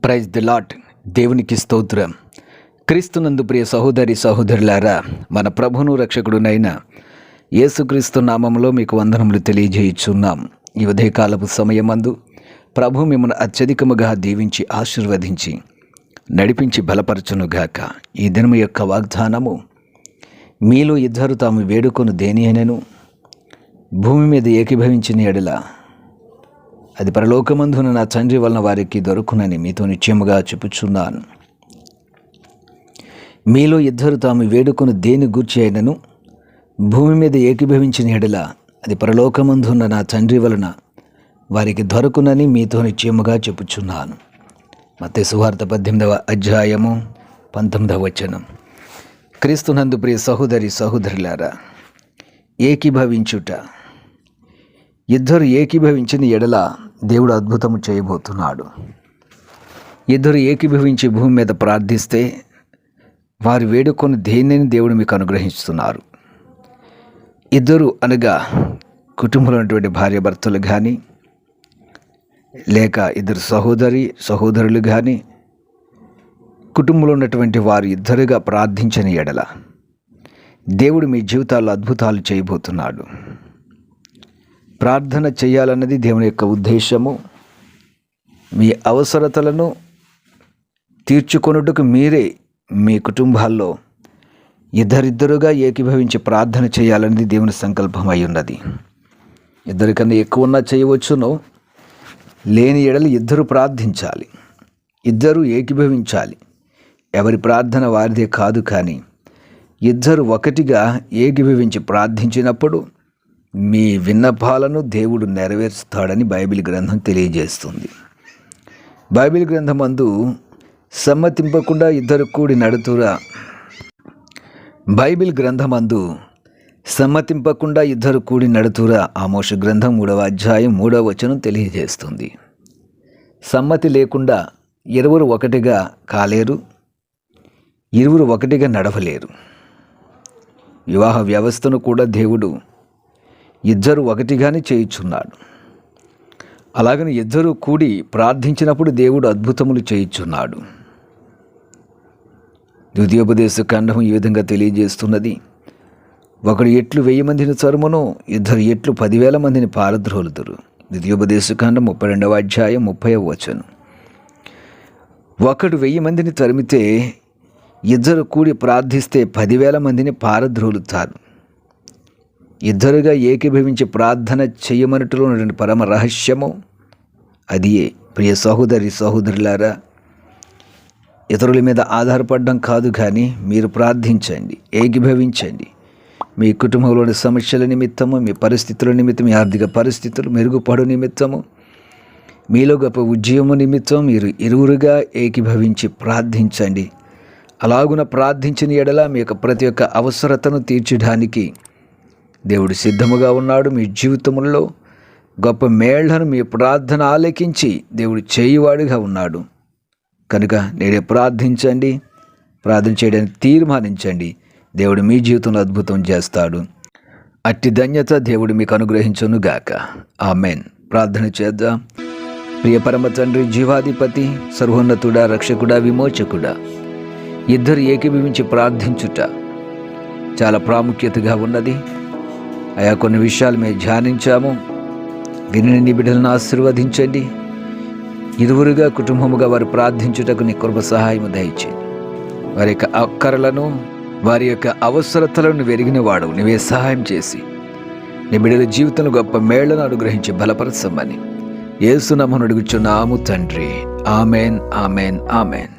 Praise the lord. దేవునికి స్తోత్రం. క్రీస్తునందు ప్రియ సహోదరి సహోదరులారా, మన ప్రభువును రక్షకుడునైన యేసుక్రీస్తు నామములో మీకు వందనములు తెలియజేయుచున్నాం. ఈ ఉదయకాలపు సమయమందు ప్రభు మిమ్మల్ని అత్యధికముగా దీవించి ఆశీర్వదించి నడిపించి బలపరచునుగాక. ఈ దినము యొక్క వాగ్దానము, మీలో ఇద్దరు తాము వేడుకొను దేని అయినను భూమి మీద ఏకీభవించిన ఎడల అది పరలోకమందున నా తండ్రి వలన వారికి దొరుకునని మీతో నిశ్చయముగా చెప్పుచున్నాను. మీలో ఇద్దరు తాము వేడుకొని దేని గూర్చి అయినను భూమి మీద ఏకీభవించిన ఎడల అది పరలోకమందున్న నా తండ్రి వలన వారికి దొరుకునని మీతో నిశ్చయముగా చెప్పుచున్నాను. మత్తయి సువార్త 18వ అధ్యాయము 19వ వచనం. క్రీస్తునందు ప్రియ సహోదరి సహోదరులారా, ఏకీభవించుట. ఇద్దరు ఏకీభవించిన ఎడల దేవుడు అద్భుతము చేయబోతున్నాడు. ఇద్దరు ఏకీభవించి భూమి మీద ప్రార్థిస్తే వారు వేడుకొని దేనిని దేవుడు మీకు అనుగ్రహిస్తున్నారు. ఇద్దరు అనగా కుటుంబంలో ఉన్నటువంటి భార్యాభర్తలు కానీ, లేక ఇద్దరు సహోదరులు కానీ, కుటుంబంలో ఉన్నటువంటి వారు ఇద్దరుగా ప్రార్థించిన ఎడల దేవుడు మీ జీవితాల్లో అద్భుతాలు చేయబోతున్నాడు. ప్రార్థన చేయాలన్నది దేవుని యొక్క ఉద్దేశము. మీ అవసరతలను తీర్చుకొనుటకు మీరే మీ కుటుంబాల్లో ఇద్దరిద్దరుగా ఏకీభవించి ప్రార్థన చేయాలన్నది దేవుని సంకల్పం అయి ఉన్నది. ఇద్దరికన్నా ఎక్కువ ఉన్నా చేయవచ్చును, లేని ఎడలు ఇద్దరు ప్రార్థించాలి, ఇద్దరు ఏకీభవించాలి. ఎవరి ప్రార్థన వారిదే కాదు, కానీ ఇద్దరు ఒకటిగా ఏకీభవించి ప్రార్థించినప్పుడు మీ విన్నపాలను దేవుడు నెరవేరుస్తాడని బైబిల్ గ్రంథం తెలియజేస్తుంది. బైబిల్ గ్రంథమందు సమ్మతింపకుండా ఇద్దరు కూడి నడుతురా ఆమోషు గ్రంథం 3వ అధ్యాయం 3వ వచనం తెలియజేస్తుంది. సమ్మతి లేకుండా ఇరువురు ఒకటిగా కాలేరు, ఇరువురు ఒకటిగా నడవలేరు. వివాహ వ్యవస్థను కూడా దేవుడు ఇద్దరు ఒకటిగానే చేయుచున్నాడు. అలాగని ఇద్దరు కూడి ప్రార్థించినప్పుడు దేవుడు అద్భుతములు చేయుచున్నాడు. ద్వితీయోపదేశ ఖండం ఈ విధంగా తెలియజేస్తున్నది, ఒకడు ఎట్లు 1000 మందిని తరుమును, ఇద్దరు ఎట్లు 10,000 మందిని పారద్రోలుదురు. ద్వితీయోపదేశ ఖండం 32వ అధ్యాయం 30వ వచనం. ఒకడు 1000 మందిని తరిమితే ఇద్దరు కూడి ప్రార్థిస్తే 10,000 మందిని పారద్రోలుతారు. ఇద్దరుగా ఏకీభవించి ప్రార్థన చేయమన్నట్టులో ఉన్నటువంటి పరమ రహస్యము అదియే. ప్రియ సహోదరి సహోదరులారా, ఇతరుల మీద ఆధారపడడం కాదు, కానీ మీరు ప్రార్థించండి, ఏకీభవించండి. మీ కుటుంబంలోని సమస్యల నిమిత్తము, మీ పరిస్థితుల నిమిత్తం, మీ ఆర్థిక పరిస్థితులు మెరుగుపడు నిమిత్తము, మీలో గొప్ప ఉద్యమం నిమిత్తం మీరు ఇరువురుగా ఏకీభవించి ప్రార్థించండి. అలాగున ప్రార్థించిన ఎడల మీ యొక్క ప్రతి ఒక్క అవసరతను తీర్చడానికి దేవుడు సిద్ధముగా ఉన్నాడు. మీ జీవితంలో గొప్ప మేళ్లను మీ ప్రార్థన ఆలకించి దేవుడు చేయువాడిగా ఉన్నాడు. కనుక నేడే ప్రార్థించండి, ప్రార్థన చేయడానికి తీర్మానించండి. దేవుడు మీ జీవితంలో అద్భుతం చేస్తాడు. అట్టి ధన్యత దేవుడు మీకు అనుగ్రహించునుగాక. ఆమెన్. ప్రార్థన చేద్దాం. ప్రియ పరమ తండ్రి, జీవాధిపతి, సర్వోన్నతుడా, రక్షకుడా, విమోచకుడా, ఇద్దరు ఏకీభవించి ప్రార్థించుట చాలా ప్రాముఖ్యతగా ఉన్నది. అయా, కొన్ని విషయాలు మేము ధ్యానించాము. విని నీ బిడ్డలను ఆశీర్వదించండి. ఇరువురుగా కుటుంబముగా వారు ప్రార్థించుటకు నీ కృప సహాయం దయచేయండి. వారి యొక్క అక్కరలను, వారి యొక్క అవసరతలను వెరిగిన వాడు నీవే సహాయం చేసి నీ బిడ్డల జీవితంలో గొప్ప మేళ్లను అనుగ్రహించి బలపరచమని యేసు నామమున అడుగుచున్నాము తండ్రి. Amen, amen, amen.